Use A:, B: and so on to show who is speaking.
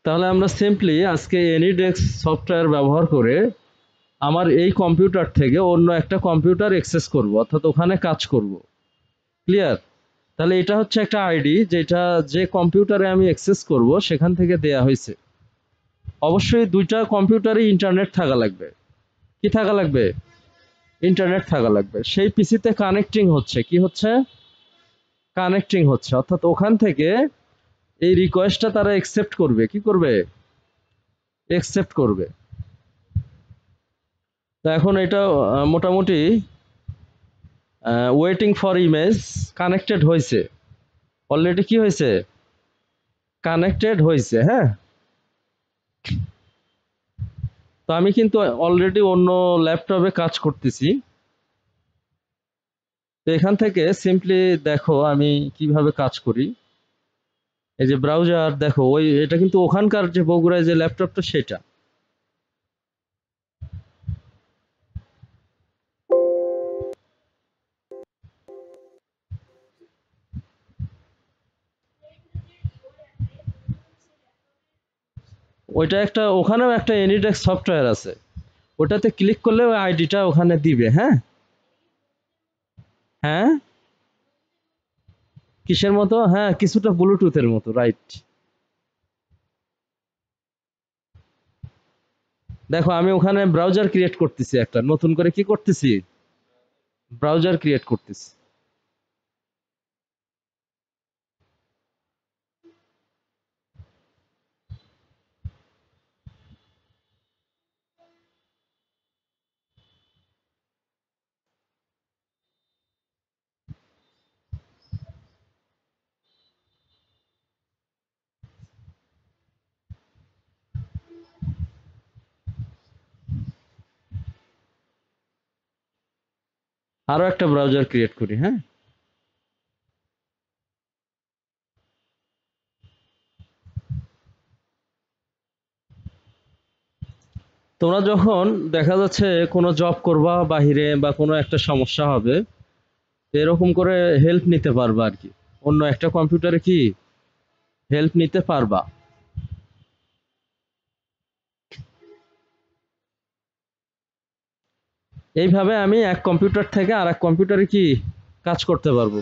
A: তাহলে আমরা সিম্পলি আজকে এনিডেস্ক সফটওয়্যার ব্যবহার করে আমার এই কম্পিউটার থেকে অন্য একটা কম্পিউটার অ্যাক্সেস করব, অর্থাৎ ওখানে কাজ করব। ক্লিয়ার? তাহলে এটা হচ্ছে একটা আইডি যেটা যে কম্পিউটারে আমি অ্যাক্সেস করব সেখান থেকে দেয়া হয়েছে। অবশ্যই দুইটা কম্পিউটারে ইন্টারনেট থাকা লাগবে। কি থাকা লাগবে? ইন্টারনেট থাকা লাগবে। সেই পিসিতে কানেক্টিং হচ্ছে, কি হচ্ছে? কানেক্টিং হচ্ছে, অর্থাৎ ওখান থেকে এই রিকোয়েস্টটা তারা অ্যাকসেপ্ট করবে। কি করবে? অ্যাকসেপ্ট করবে। তো এখন এটা মোটামুটি ওয়েটিং ফর ইমেজ কানেক্টেড হয়েছে। অলরেডি কি হয়েছে? কানেক্টেড হয়েছে। হ্যাঁ, তো আমি কিন্তু অলরেডি অন্য ল্যাপটপে কাজ করতেছি। তো এখান থেকে সিম্পলি দেখো আমি কিভাবে কাজ করি। এই যে ব্রাউজার দেখো, ওই এটা কিন্তু ওখানকার যে বগুড়ায় যে ল্যাপটপটা সেটা। ওইটা একটা, ওখানেও একটা এনিডেস্ক সফটওয়্যার আছে, ওটাতে ক্লিক করলে ওই আইডিটা ওখানে দিবে। হ্যাঁ, হ্যাঁ, কিসের মতো? হ্যাঁ, কিছুটা ব্লুটুথের মতো, রাইট। দেখো আমি ওখানে ব্রাউজার ক্রিয়েট করতেছি, একটা নতুন করে কি করতেছি? ব্রাউজার ক্রিয়েট করতেছি। আরো একটা ব্রাউজার ক্রিয়েট করি। হ্যাঁ, তোমরা যখন দেখা যাচ্ছে কোনো জব করবা বাহিরে বা কোনো একটা সমস্যা হবে, এরকম করে হেল্প নিতে পারবা আর কি, অন্য একটা কম্পিউটারে কি হেল্প নিতে পারবা। এইভাবে আমি এক কম্পিউটার থেকে আর এক কম্পিউটারে কি কাজ করতে পারবো।